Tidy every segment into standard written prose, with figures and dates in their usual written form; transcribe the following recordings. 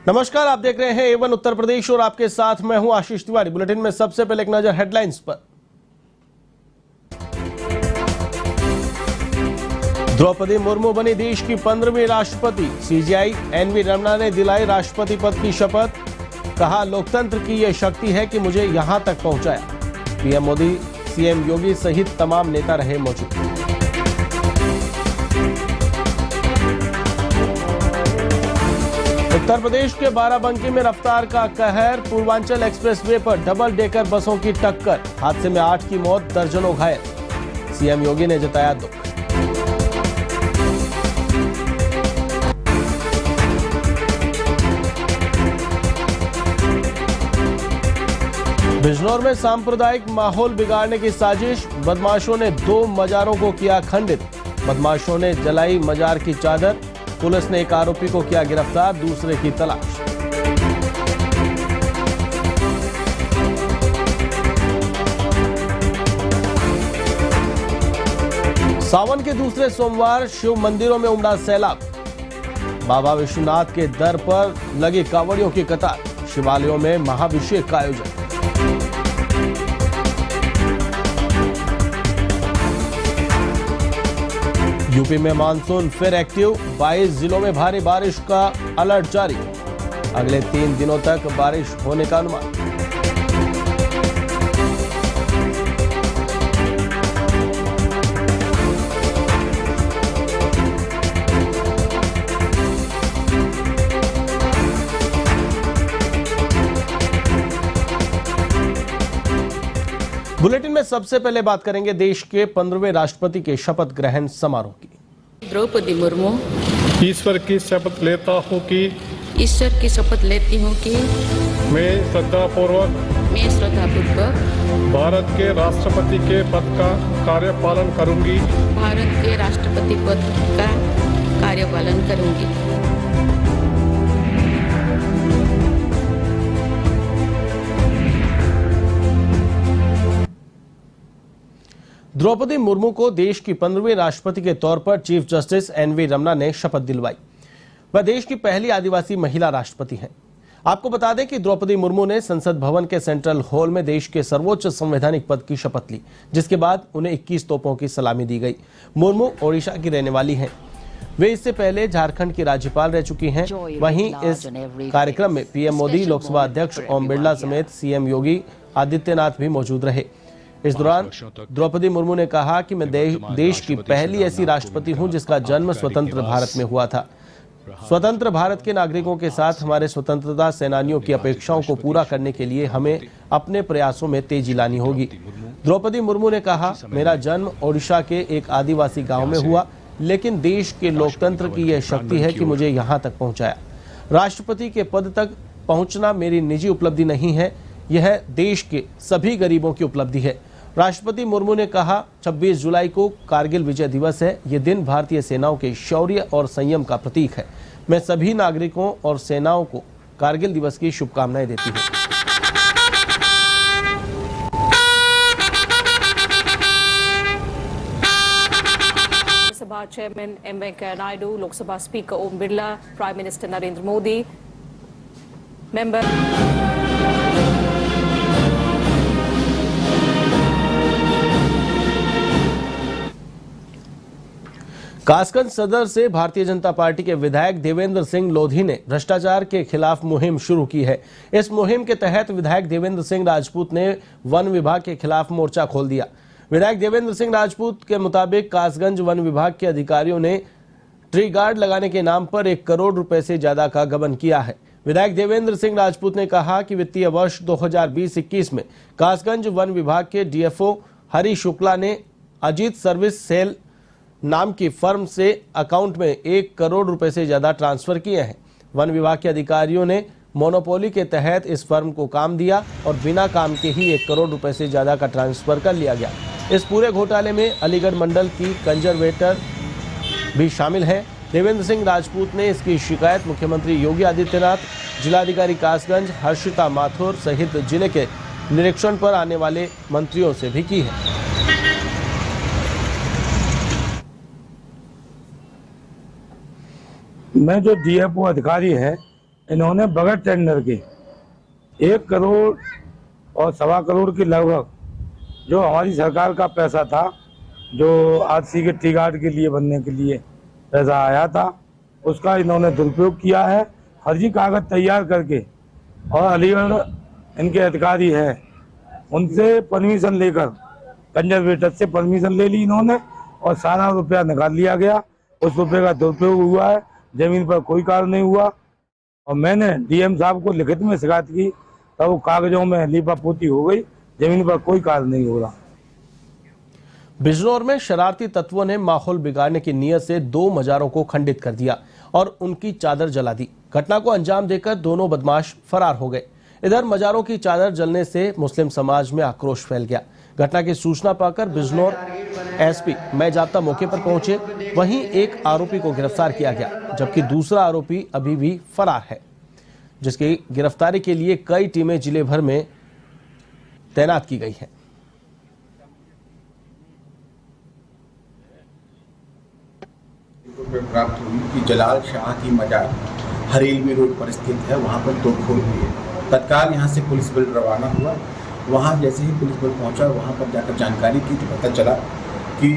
नमस्कार, आप देख रहे हैं A1 उत्तर प्रदेश और आपके साथ मैं हूं आशीष तिवारी। बुलेटिन में सबसे पहले एक नजर हेडलाइंस पर। द्रौपदी मुर्मू बनी देश की 15वीं राष्ट्रपति। सीजीआई एनवी रमना ने दिलाई राष्ट्रपति पद की शपथ। कहा, लोकतंत्र की यह शक्ति है कि मुझे यहां तक पहुंचाया। पीएम मोदी, सीएम योगी सहित तमाम नेता रहे मौजूद। उत्तर प्रदेश के बाराबंकी में रफ्तार का कहर। पूर्वांचल एक्सप्रेसवे पर डबल डेकर बसों की टक्कर। हादसे में 8 की मौत, दर्जनों घायल। सीएम योगी ने जताया दुख। बिजनौर में सांप्रदायिक माहौल बिगाड़ने की साजिश। बदमाशों ने 2 मजारों को किया खंडित। बदमाशों ने जलाई मजार की चादर। पुलिस ने एक आरोपी को किया गिरफ्तार, दूसरे की तलाश। सावन के दूसरे सोमवार शिव मंदिरों में उमड़ा सैलाब। बाबा विश्वनाथ के दर पर लगी कांवड़ियों की कतार। शिवालयों में महाभिषेक का आयोजन। यूपी में मानसून फिर एक्टिव। 22 जिलों में भारी बारिश का अलर्ट जारी। अगले 3 दिनों तक बारिश होने का अनुमान। बुलेटिन में सबसे पहले बात करेंगे देश के 15वें राष्ट्रपति के शपथ ग्रहण समारोह की। द्रौपदी मुर्मू ईश्वर की शपथ लेता हूँ कि मैं श्रद्धापूर्वक भारत के राष्ट्रपति के पद का कार्यपालन करूंगी। द्रौपदी मुर्मू को देश की 15वीं राष्ट्रपति के तौर पर चीफ जस्टिस एनवी रमना ने शपथ दिलवाई। वह देश की पहली आदिवासी महिला राष्ट्रपति हैं। आपको बता दें कि द्रौपदी मुर्मू ने संसद भवन के सेंट्रल हॉल में देश के सर्वोच्च संवैधानिक पद की शपथ ली, जिसके बाद उन्हें 21 तोपों की सलामी दी गई। मुर्मू ओडिशा की रहने वाली हैं। वे इससे पहले झारखंड की राज्यपाल रह चुकी हैं। वहीं इस कार्यक्रम में पीएम मोदी, लोकसभा अध्यक्ष ओम बिरला समेत सीएम योगी आदित्यनाथ भी मौजूद रहे। इस दौरान द्रौपदी मुर्मू ने कहा कि मैं देश की पहली ऐसी राष्ट्रपति हूं जिसका जन्म स्वतंत्र भारत में हुआ था। स्वतंत्र भारत के नागरिकों के साथ हमारे स्वतंत्रता सेनानियों की अपेक्षाओं को पूरा करने के लिए हमें अपने प्रयासों में तेजी लानी होगी। द्रौपदी मुर्मू ने कहा, मेरा जन्म ओडिशा के एक आदिवासी गांव में हुआ, लेकिन देश के लोकतंत्र की यह शक्ति है कि मुझे यहां तक पहुंचाया। राष्ट्रपति के पद तक पहुंचना मेरी निजी उपलब्धि नहीं है, यह देश के सभी गरीबों की उपलब्धि है। राष्ट्रपति मुर्मू ने कहा, 26 जुलाई को कारगिल विजय दिवस है। ये दिन भारतीय सेनाओं के शौर्य और संयम का प्रतीक है। मैं सभी नागरिकों और सेनाओं को कारगिल दिवस की शुभकामनाएं देती हूँ। Lok Sabha chairman M Venkaiah Naidu, Lok Sabha speaker Om Birla, prime minister Narendra Modi, member Kasganj Sadar से भारतीय जनता पार्टी के विधायक देवेंद्र सिंह लोधी ने भ्रष्टाचार के खिलाफ मुहिम शुरू की है। इस मुहिम के तहत विधायक देवेंद्र सिंह राजपूत ने वन विभाग के खिलाफ मोर्चा खोल दिया। विधायक देवेंद्र सिंह राजपूत के मुताबिक कासगंज वन विभाग के अधिकारियों ने ट्री गार्ड लगाने के नाम पर 1 करोड़ रुपए से ज्यादा का गबन किया है। विधायक देवेंद्र सिंह राजपूत ने कहा कि वित्तीय वर्ष 2020-21 में कासगंज वन विभाग के डीएफओ हरि शुक्ला ने अजीत सर्विस सेल नाम की फर्म से अकाउंट में 1 करोड़ रुपए से ज्यादा ट्रांसफर किए हैं। वन विभाग के अधिकारियों ने मोनोपोली के तहत इस फर्म को काम दिया और बिना काम के ही 1 करोड़ रुपए से ज्यादा का ट्रांसफर कर लिया गया। इस पूरे घोटाले में अलीगढ़ मंडल की कंजरवेटर भी शामिल है। देवेंद्र सिंह राजपूत ने इसकी शिकायत मुख्यमंत्री योगी आदित्यनाथ, जिलाधिकारी कासगंज हर्षिता माथुर सहित जिले के निरीक्षण पर आने वाले मंत्रियों से भी की है। मैं जो डीएफओ अधिकारी है इन्होंने बगैर टेंडर के 1 करोड़ और 1.25 करोड़ के लगभग जो हमारी सरकार का पैसा था, जो आरसी के टी गार्ड के लिए बनने के लिए पैसा आया था, उसका इन्होंने दुरुपयोग किया है। फर्जी कागज तैयार करके और अलीगढ़ इनके अधिकारी हैं उनसे परमिशन लेकर, कंजर्वेटर से परमिशन ले ली इन्होंने और सारा रुपया निकाल लिया गया। उस रुपये का दुरुपयोग हुआ है, जमीन पर कोई कार्य नहीं हुआ। और मैंने डीएम साहब को लिखित में शिकायत की, तब वो कागजों में लीपापोती हो गई, जमीन पर कोई कार्य नहीं हो रहा। बिजनौर में शरारती तत्वों ने माहौल बिगाड़ने की नीयत से 2 मजारों को खंडित कर दिया और उनकी चादर जला दी। घटना को अंजाम देकर दोनों बदमाश फरार हो गए। इधर मजारों की चादर जलने से मुस्लिम समाज में आक्रोश फैल गया। घटना की सूचना पाकर बिजनौर एसपी मैं जाब्ता मौके पर पहुंचे। वहीं एक आरोपी को गिरफ्तार किया गया, जबकि दूसरा आरोपी अभी भी फरार है, जिसकी गिरफ्तारी के लिए कई टीमें जिले भर में तैनात की गई हैं। प्राप्त हुई कि जलाल शाह की मजार हरेलवी रोड पर स्थित है, वहां पर तोड़फोड़ हुई है। तत्काल यहां से पुलिस बल रवाना हुआ। वहां जैसे ही पुलिस बल पहुंचा, वहां पर जाकर जानकारी की तो पता चला कि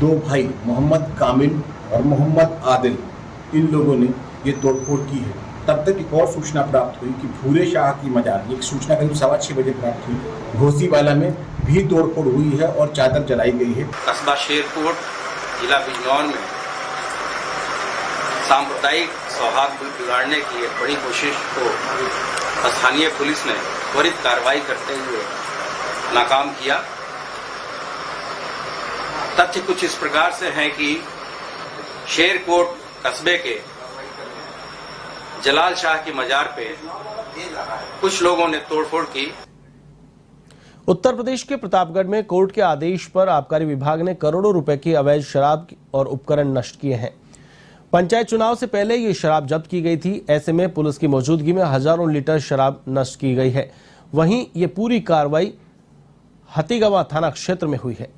2 भाई मोहम्मद कामिल और मोहम्मद आदिल, इन लोगों ने ये तोड़फोड़ की है। तब तक एक और सूचना प्राप्त हुई कि भूरे शाह की मजार, एक सूचना करीब 6:15 बजे प्राप्त हुई। घोसीवाला में भी तोड़फोड़ हुई है और चादर जलाई गई है। कस्बा शेरकोट जिला बिजनौर में सांप्रदायिक सौहार्द बिगाड़ने की एक बड़ी कोशिश को स्थानीय पुलिस ने त्वरित कार्रवाई करते हुए नाकाम किया। तथ्य कुछ इस प्रकार से हैं कि शेरकोट कस्बे के जलाल शाह की मजार पे कुछ लोगों ने तोड़फोड़ की। उत्तर प्रदेश के प्रतापगढ़ में कोर्ट के आदेश पर आबकारी विभाग ने करोड़ों रुपए की अवैध शराब और उपकरण नष्ट किए हैं। पंचायत चुनाव से पहले ये शराब जब्त की गई थी। ऐसे में पुलिस की मौजूदगी में हजारों लीटर शराब नष्ट की गई है। वहीं ये पूरी कार्रवाई हथीगवा थाना क्षेत्र में हुई है।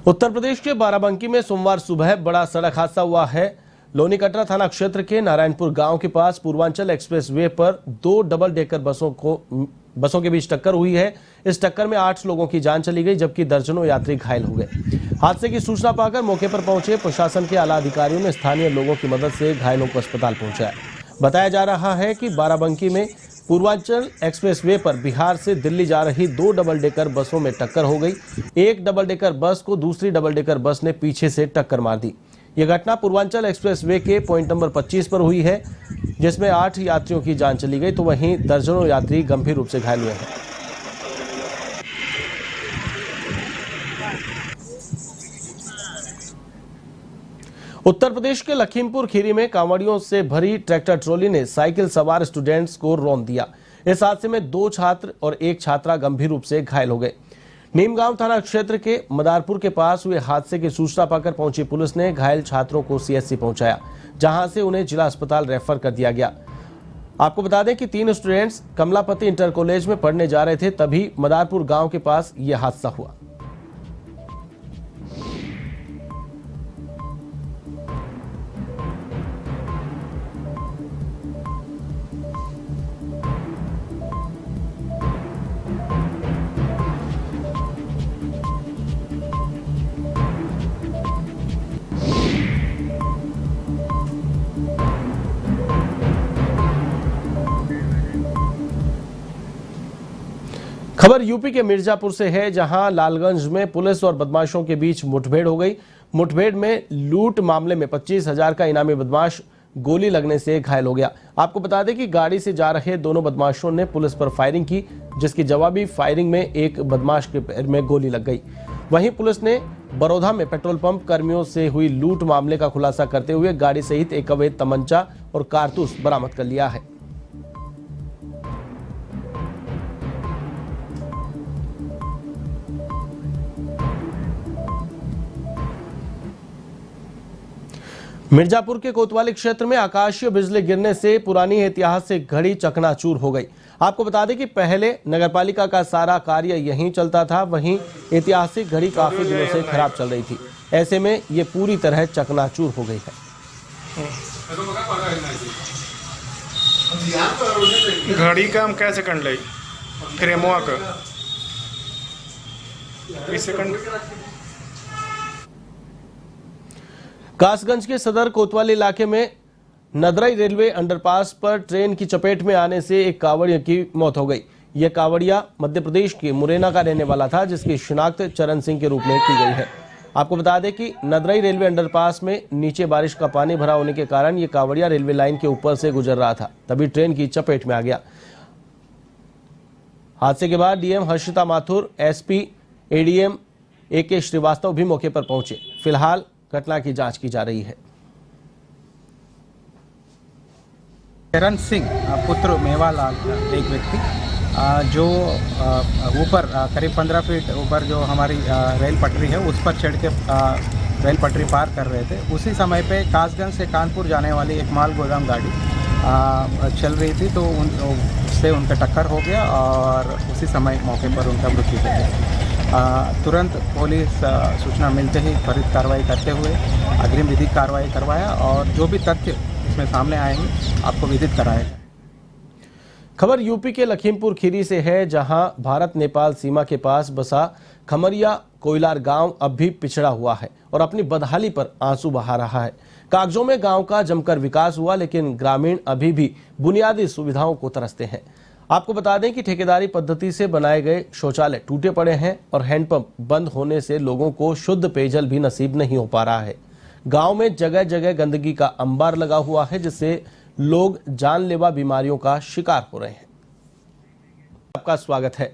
उत्तर प्रदेश के बाराबंकी में सोमवार सुबह बड़ा सड़क हादसा हुआ है। लोनी कटरा थाना क्षेत्र के नारायणपुर गांव के पास पूर्वांचल एक्सप्रेस वे पर 2 डबल डेकर बसों के बीच टक्कर हुई है। इस टक्कर में 8 लोगों की जान चली गई, जबकि दर्जनों यात्री घायल हो गए। हादसे की सूचना पाकर मौके पर पहुंचे प्रशासन के आला अधिकारियों ने स्थानीय लोगों की मदद से घायलों को अस्पताल पहुंचाया। बताया जा रहा है कि बाराबंकी में पूर्वांचल एक्सप्रेस वे पर बिहार से दिल्ली जा रही 2 डबल डेकर बसों में टक्कर हो गई। एक डबल डेकर बस को दूसरी डबल डेकर बस ने पीछे से टक्कर मार दी। यह घटना पूर्वांचल एक्सप्रेस वे के पॉइंट नंबर 25 पर हुई है, जिसमें 8 यात्रियों की जान चली गई, तो वहीं दर्जनों यात्री गंभीर रूप से घायल हुए हैं। उत्तर प्रदेश के लखीमपुर खीरी में कांवड़ियों से भरी ट्रैक्टर ट्रॉली ने साइकिल सवार स्टूडेंट्स को रौंद दिया। इस हादसे में 2 छात्र और 1 छात्रा गंभीर रूप से घायल हो गए। नीमगांव थाना क्षेत्र के मदारपुर के पास हुए हादसे की सूचना पाकर पहुंची पुलिस ने घायल छात्रों को सीएचसी पहुंचाया, जहां से उन्हें जिला अस्पताल रेफर कर दिया गया। आपको बता दें कि 3 स्टूडेंट्स कमलापति इंटर कॉलेज में पढ़ने जा रहे थे, तभी मदारपुर गांव के पास यह हादसा हुआ। खबर यूपी के मिर्जापुर से है, जहां लालगंज में पुलिस और बदमाशों के बीच मुठभेड़ हो गई। मुठभेड़ में लूट मामले में 25,000 का इनामी बदमाश गोली लगने से घायल हो गया। आपको बता दें कि गाड़ी से जा रहे दोनों बदमाशों ने पुलिस पर फायरिंग की, जिसकी जवाबी फायरिंग में एक बदमाश के पैर में गोली लग गई। वहीं पुलिस ने बड़ौदा में पेट्रोल पंप कर्मियों से हुई लूट मामले का खुलासा करते हुए गाड़ी सहित एक अवैध तमंचा और कारतूस बरामद कर लिया है। मिर्जापुर के कोतवाली क्षेत्र में आकाशीय बिजली गिरने से पुरानी ऐतिहासिक घड़ी चकनाचूर हो गई। आपको बता दें कि पहले नगरपालिका का सारा कार्य यहीं चलता था, वहीं ऐतिहासिक घड़ी काफी दिनों से खराब चल रही थी। ऐसे में ये पूरी तरह चकनाचूर हो गई है। घड़ी का हम कैसे कर ली क्रेमोआ का 20 सेकंड। कासगंज के सदर कोतवाली इलाके में नदरई रेलवे अंडरपास पर ट्रेन की चपेट में आने से एक कावड़िया की मौत हो गई। यह कावड़िया मध्य प्रदेश के मुरैना का रहने वाला था, जिसकी शिनाख्त चरण सिंह के रूप में की गई है। आपको बता दें कि नदरई रेलवे अंडरपास में नीचे बारिश का पानी भरा होने के कारण ये कावड़िया रेलवे लाइन के ऊपर से गुजर रहा था, तभी ट्रेन की चपेट में आ गया। हादसे के बाद DM Harshita Mathur, SP ADM AK Srivastava भी मौके पर पहुंचे। फिलहाल घटना की जांच की जा रही है। चरण सिंह पुत्र मेवालाल एक व्यक्ति जो ऊपर करीब 15 फीट ऊपर जो हमारी रेल पटरी है उस पर चढ़ के रेल पटरी पार कर रहे थे। उसी समय पे कासगंज से कानपुर जाने वाली एक माल गोदाम गाड़ी चल रही थी, तो उससे उनका टक्कर हो गया और उसी समय मौके पर उनका मृत्यु हो गया। तुरंत पुलिस सूचना मिलते ही त्वरित कार्रवाई करते हुए अग्रिम विधिक कार्रवाई करवाया और जो भी तथ्य इसमें सामने आएंगे आपको विदित कराएगा। खबर यूपी के लखीमपुर खीरी से है, जहां भारत नेपाल सीमा के पास बसा खमरिया कोयलार गांव अब भी पिछड़ा हुआ है और अपनी बदहाली पर आंसू बहा रहा है। कागजों में गांव का जमकर विकास हुआ, लेकिन ग्रामीण अभी भी बुनियादी सुविधाओं को तरसते हैं। आपको बता दें कि ठेकेदारी पद्धति से बनाए गए शौचालय टूटे पड़े हैं और हैंडपंप बंद होने से लोगों को शुद्ध पेयजल भी नसीब नहीं हो पा रहा है। गांव में जगह जगह गंदगी का अंबार लगा हुआ है, जिससे लोग जानलेवा बीमारियों का शिकार हो रहे हैं। आपका स्वागत है।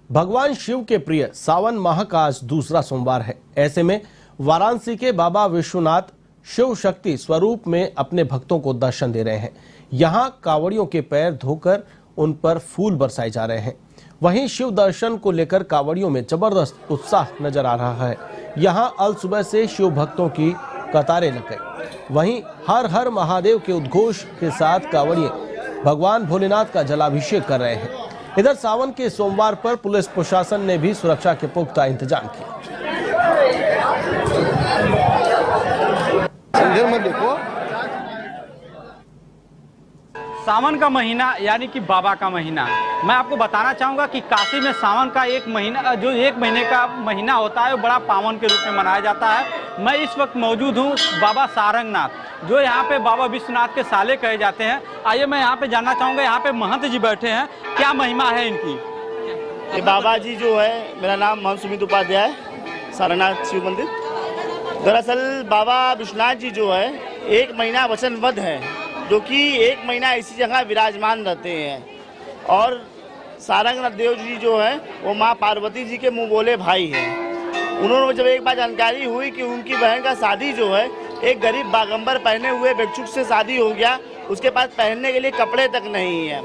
भगवान शिव के प्रिय सावन माह का आज दूसरा सोमवार है। ऐसे में वाराणसी के बाबा विश्वनाथ शिव शक्ति स्वरूप में अपने भक्तों को दर्शन दे रहे हैं। यहाँ कांवड़ियों के पैर धोकर उन पर फूल बरसाए जा रहे हैं। वहीं शिव दर्शन को लेकर कांवड़ियों में जबरदस्त उत्साह नजर आ रहा है। यहाँ अल सुबह से शिव भक्तों की कतारें लग गई। वहीं हर हर महादेव के उद्घोष के साथ कांवड़िए भगवान भोलेनाथ का जलाभिषेक कर रहे हैं। इधर सावन के सोमवार पर पुलिस प्रशासन ने भी सुरक्षा के पुख्ता इंतजाम किए। सावन का महीना यानी कि बाबा का महीना, मैं आपको बताना चाहूँगा कि काशी में सावन का एक महीना जो 1 महीने का महीना होता है वो बड़ा पावन के रूप में मनाया जाता है। मैं इस वक्त मौजूद हूँ बाबा सारंगनाथ, जो यहाँ पे बाबा विश्वनाथ के साले कहे जाते हैं। आइए मैं यहाँ पे जानना चाहूँगा, यहाँ पे महंत जी बैठे हैं, क्या महिमा है इनकी? ये बाबा जी जो है, मेरा नाम महंत सुमित उपाध्याय, सारनाथ शिव मंदिर। दरअसल बाबा विश्वनाथ जी जो है 1 महीना वचनबद्ध है, जो कि 1 महीना इसी जगह विराजमान रहते हैं। और सारंगनाथ देव जी जो है वो माँ पार्वती जी के मुँह बोले भाई हैं। उन्होंने जब एक बार जानकारी हुई कि उनकी बहन का शादी जो है एक गरीब बागंबर पहने हुए भिक्षुक से शादी हो गया, उसके पास पहनने के लिए कपड़े तक नहीं है।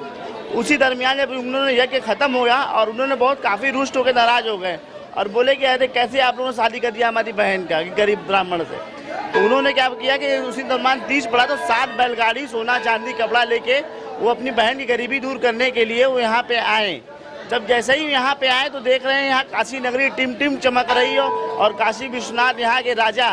उसी दरमियान जब उन्होंने यज्ञ खत्म हो गया और उन्होंने बहुत काफ़ी रुष्ट होकर नाराज हो गए और बोले कि अरे कैसे आप लोगों ने शादी कर दिया हमारी बहन का गरीब ब्राह्मण से। तो उन्होंने क्या किया कि उसी दरमियान 30 पड़ा तो 7 बैलगाड़ी सोना चांदी कपड़ा लेके वो अपनी बहन की गरीबी दूर करने के लिए वो यहाँ पे आए। जब जैसे ही यहाँ पे आए तो देख रहे हैं यहाँ काशी नगरी टिम टिम चमक रही हो और काशी विश्वनाथ यहाँ के राजा।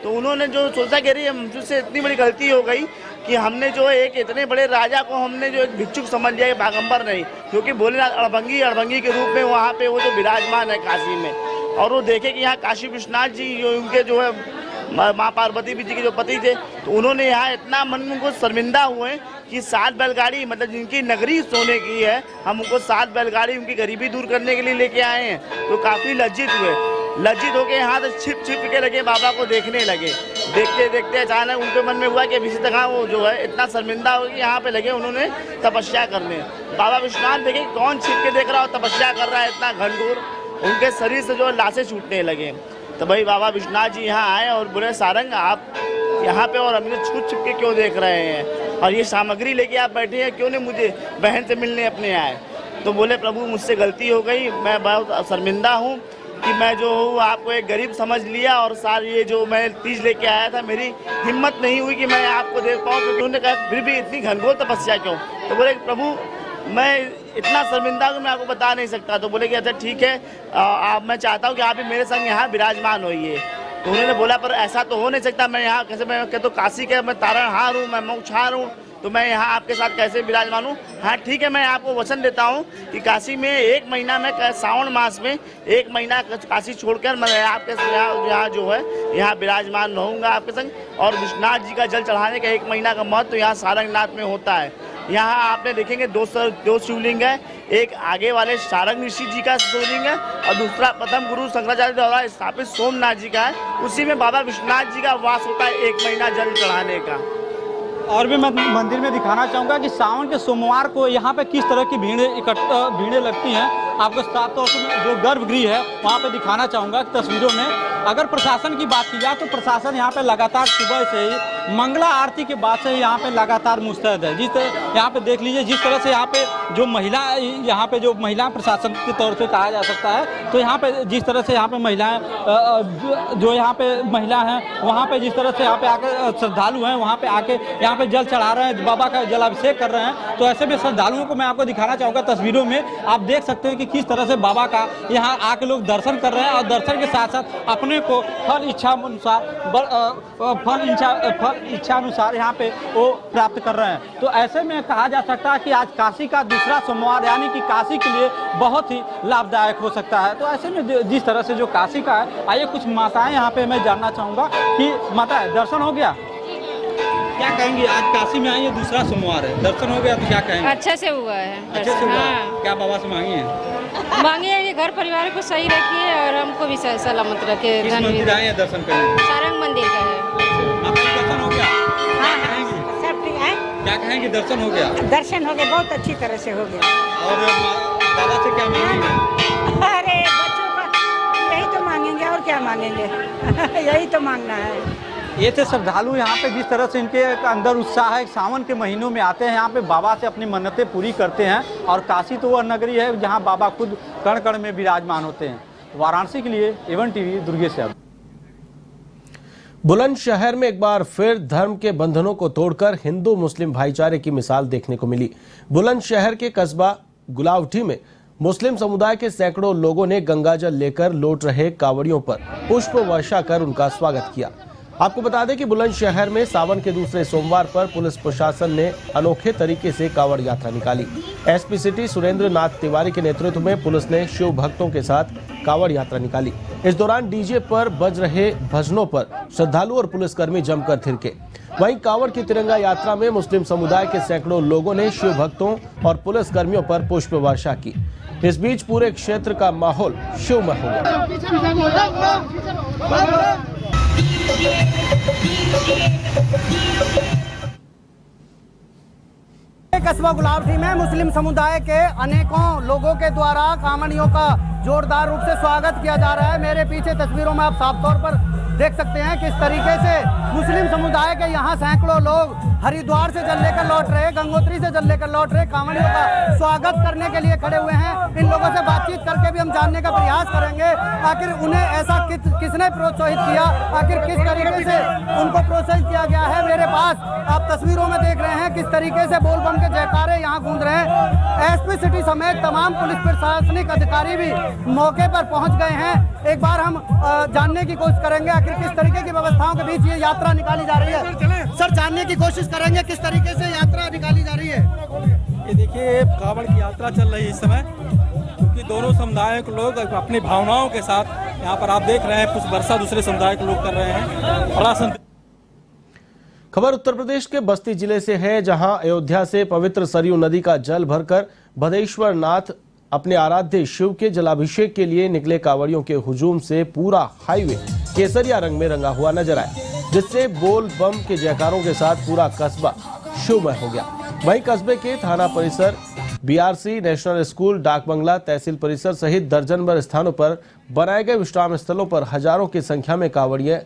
तो उन्होंने जो सोचा कि अरे मुझसे इतनी बड़ी गलती हो गई कि हमने जो एक इतने बड़े राजा को हमने जो एक भिक्षुक समझ लिया, बागंबर नहीं, क्योंकि भोलेनाथ अड़भंगी के रूप में वहाँ पे वो जो विराजमान है काशी में। और वो देखे कि यहाँ काशी विश्वनाथ जी उनके जो है माँ पार्वती जी के जो पति थे, तो उन्होंने यहाँ इतना मन में उनको शर्मिंदा हुए कि 7 बैलगाड़ी, मतलब जिनकी नगरी सोने की है, हम उनको 7 बैलगाड़ी उनकी गरीबी दूर करने के लिए लेके आए हैं। तो काफ़ी लज्जित हुए, लज्जित होकर यहाँ से छिप के लगे बाबा को देखने लगे। देखते देखते अचानक उनके मन में हुआ कि इसी तरह वो जो है इतना शर्मिंदा हो कि यहाँ पे लगे उन्होंने तपस्या करने। बाबा विश्वनाथ देखे कौन छिप के देख रहा हो तपस्या कर रहा है इतना घनघोर, उनके शरीर से जो लाशें छूटने लगे। तो भाई बाबा विश्वनाथ जी यहाँ आए और बोले सारंग आप यहाँ पे और हमने छुप के क्यों देख रहे हैं, और ये सामग्री लेके आप बैठे हैं, क्यों नहीं मुझे बहन से मिलने अपने आए। तो बोले प्रभु मुझसे गलती हो गई, मैं बहुत शर्मिंदा हूँ, कि मैं जो हूँ आपको एक गरीब समझ लिया और सारी ये जो मैं तीज लेके आया था, मेरी हिम्मत नहीं हुई कि मैं आपको देख पाऊँ, क्योंकि उन्होंने कहा फिर भी इतनी घनघोर तपस्या क्यों। तो बोले प्रभु मैं इतना शर्मिंदा हूँ, मैं आपको बता नहीं सकता। तो बोले कि अच्छा ठीक है, आप मैं चाहता हूँ कि आप भी मेरे संग यहाँ विराजमान होइए। तो उन्होंने बोला पर ऐसा तो हो नहीं सकता, मैं यहाँ कैसे, मैं कहता तो काशी के मैं तारणहार हूँ, मैं मोक्षहार हूँ, तो मैं यहाँ आपके साथ कैसे विराजमान हूँ। हाँ ठीक है, मैं आपको वचन देता हूँ कि काशी में 1 महीना में सावन मास में 1 महीना काशी छोड़कर मैं आपके यहाँ जो है यहाँ विराजमान रहूँगा आपके संग। और विश्वनाथ जी का जल चढ़ाने का 1 महीना का महत्व यहाँ सारंगनाथ में होता है। यहाँ आपने देखेंगे 2 शिवलिंग है, एक आगे वाले सारंग ऋषि जी का शिवलिंग है और दूसरा प्रथम गुरु शंकराचार्य द्वारा स्थापित सोमनाथ जी का है। उसी में बाबा विश्वनाथ जी का वास होता है 1 महीना जल चढ़ाने का। और भी मैं मंदिर में दिखाना चाहूँगा कि सावन के सोमवार को यहाँ पे किस तरह की भीड़ें लगती हैं। आपको साथ तौर पर जो गर्भगृह है वहाँ पे दिखाना चाहूँगा तस्वीरों में। अगर प्रशासन की बात की जाए तो प्रशासन यहाँ पे लगातार सुबह से ही मंगला आरती के बाद से यहाँ पे लगातार मुस्तैद है। जिस तरह यहाँ पे देख लीजिए, जिस तरह से यहाँ पे जो महिला प्रशासन के तौर पे कहा जा सकता है, तो यहाँ पे जिस तरह से यहाँ पे महिलाएं जो यहाँ पे महिला हैं वहाँ पे जिस तरह से यहाँ पे आके श्रद्धालु हैं वहाँ पे आके यहाँ पे जल चढ़ा रहे हैं, बाबा का जलाभिषेक कर रहे हैं। तो ऐसे में श्रद्धालुओं को मैं आपको दिखाना चाहूँगा तस्वीरों में। आप देख सकते हैं कि किस तरह से बाबा का यहाँ आके लोग दर्शन कर रहे हैं और दर्शन के साथ साथ अपने को फल इच्छा अनुसार यहाँ पे वो प्राप्त कर रहे हैं। तो ऐसे में कहा जा सकता है कि आज काशी का दूसरा सोमवार यानी कि काशी के लिए बहुत ही लाभदायक हो सकता है। तो ऐसे में जिस तरह से जो काशी का है, आइए कुछ माताएं यहाँ पे मैं जानना चाहूँगा कि माताएं दर्शन हो गया, क्या कहेंगी? आज काशी में आई है, दूसरा सोमवार है, दर्शन हो गया तो क्या कहेंगे? अच्छे से हुआ है। अच्छे से हुआ। हाँ। क्या बाबा से मांगी है? मांगे है कि घर परिवार को सही रखिए और हमको भी सलामत रखे। किस मंदिर आए हैं दर्शन करने? सारंग मंदिर का है। आपका दर्शन हो गया? हाँ, क्या कहेंगी? सब ठीक है। क्या कहेंगे? दर्शन हो गया? दर्शन हो गया, बहुत अच्छी तरह से हो गया। और बाबा से क्या मांगेंगे? अरे बच्चों का यही तो मांगेंगे और क्या मांगेंगे यही तो मांगना है। ये थे श्रद्धालु यहाँ पे जिस तरह से इनके अंदर उत्साह है। सावन के महीनों में आते हैं यहाँ पे, बाबा से अपनी मन्नतें पूरी करते हैं। और काशी तो वह नगरी है जहाँ बाबा खुद कण कण में विराजमान होते हैं। वाराणसी के लिए एवन टीवी दुर्गेश से। बुलंदशहर में एक बार फिर धर्म के बंधनों को तोड़कर हिंदू मुस्लिम भाईचारे की मिसाल देखने को मिली। बुलंदशहर के कस्बा गुलावटी में मुस्लिम समुदाय के सैकड़ों लोगों ने गंगाजल लेकर लौट रहे कांवड़ियों पर पुष्प वर्षा कर उनका स्वागत किया। आपको बता दें कि बुलंदशहर में सावन के दूसरे सोमवार पर पुलिस प्रशासन ने अनोखे तरीके से कांवड़ यात्रा निकाली। एसपी सिटी सुरेंद्र नाथ तिवारी के नेतृत्व में पुलिस ने शिव भक्तों के साथ कांवड़ यात्रा निकाली। इस दौरान डीजे पर बज रहे भजनों पर श्रद्धालु और पुलिसकर्मी जमकर थिरके। वहीं कांवड़ की तिरंगा यात्रा में मुस्लिम समुदाय के सैकड़ों लोगों ने शिव भक्तों और पुलिसकर्मियों पर पुष्प वर्षा की। इस बीच पूरे क्षेत्र का माहौल शिवमय हो गया। कस्बा गुलावटी में मुस्लिम समुदाय के अनेकों लोगों के द्वारा कांवड़ियों का जोरदार रूप से स्वागत किया जा रहा है। मेरे पीछे तस्वीरों में आप साफ तौर पर देख सकते हैं किस तरीके से मुस्लिम समुदाय के यहाँ सैकड़ों लोग हरिद्वार से जल लेकर लौट रहे, गंगोत्री से जल लेकर लौट रहे, कांवड़ियों का स्वागत करने के लिए खड़े हुए हैं। इन लोगों से बातचीत करके भी हम जानने का प्रयास करेंगे आखिर उन्हें ऐसा किसने प्रोत्साहित किया, आखिर किस तरीके से उनको प्रोत्साहित किया गया है। मेरे पास आप तस्वीरों में देख रहे हैं किस तरीके से बोल बम के जयकारे यहाँ गूंज रहे हैं। एसपी सिटी समेत तमाम पुलिस प्रशासनिक अधिकारी भी मौके पर पहुंच गए हैं। एक बार हम जानने की कोशिश करेंगे आखिर किस तरीके की व्यवस्थाओं के बीच ये यात्रा निकाली जा रही है। सर, जानने की कोशिश करेंगे किस तरीके से यात्रा निकाली जा रही है। ये देखिए, कांवड़ की यात्रा चल रही है इस समय, क्योंकि दोनों समुदायों के लोग अपनी भावनाओं के साथ यहाँ पर आप देख रहे हैं पुष्प वर्षा दूसरे समुदाय के लोग कर रहे हैं। बड़ा खबर उत्तर प्रदेश के बस्ती जिले से है, जहां अयोध्या से पवित्र सरयू नदी का जल भरकर भदेश्वर नाथ अपने आराध्य शिव के जलाभिषेक के लिए निकले कांवड़ियों के हुजूम से पूरा हाईवे केसरिया रंग में रंगा हुआ नजर आया, जिससे बोल बम के जयकारों के साथ पूरा कस्बा शिवमय हो गया। वहीं कस्बे के थाना परिसर, बीआरसी, नेशनल स्कूल, डाक बंगला, तहसील परिसर सहित दर्जन भर स्थानों पर बनाए गए विश्राम स्थलों पर हजारों की संख्या में कांवड़िये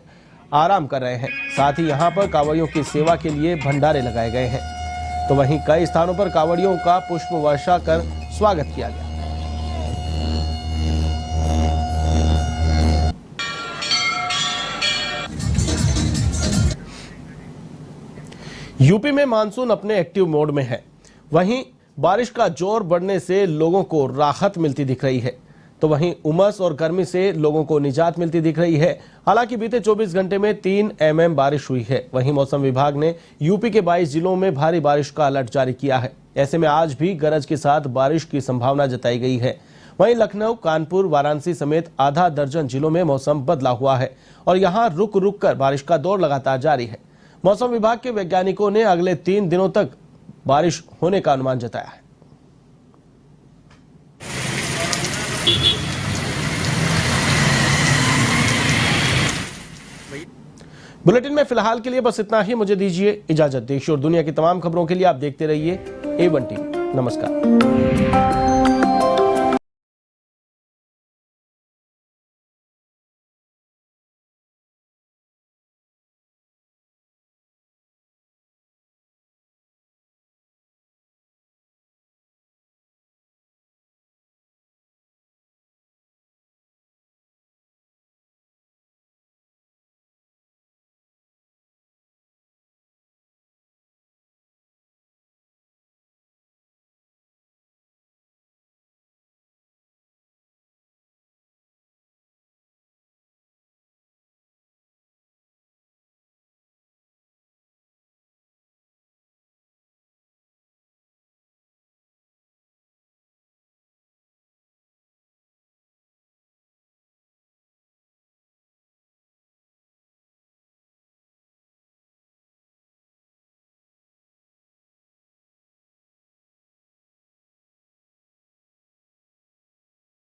आराम कर रहे हैं। साथ ही यहाँ पर कांवड़ियों की सेवा के लिए भंडारे लगाए गए हैं। तो वहीं कई स्थानों पर कांवड़ियों का पुष्प वर्षा कर स्वागत किया गया। यूपी में मानसून अपने एक्टिव मोड में है, वहीं बारिश का जोर बढ़ने से लोगों को राहत मिलती दिख रही है, तो वहीं उमस और गर्मी से लोगों को निजात मिलती दिख रही है। हालांकि बीते 24 घंटे में 3 mm बारिश हुई है। वहीं मौसम विभाग ने यूपी के 22 जिलों में भारी बारिश का अलर्ट जारी किया है। ऐसे में आज भी गरज के साथ बारिश की संभावना जताई गई है। वहीं लखनऊ, कानपुर, वाराणसी समेत आधा दर्जन जिलों में मौसम बदला हुआ है और यहां रुक रुक कर बारिश का दौर लगातार जारी है। मौसम विभाग के वैज्ञानिकों ने अगले 3 दिनों तक बारिश होने का अनुमान जताया है। बुलेटिन में फिलहाल के लिए बस इतना ही। मुझे दीजिए इजाजत। देश और दुनिया की तमाम खबरों के लिए आप देखते रहिए A1 टीवी। नमस्कार।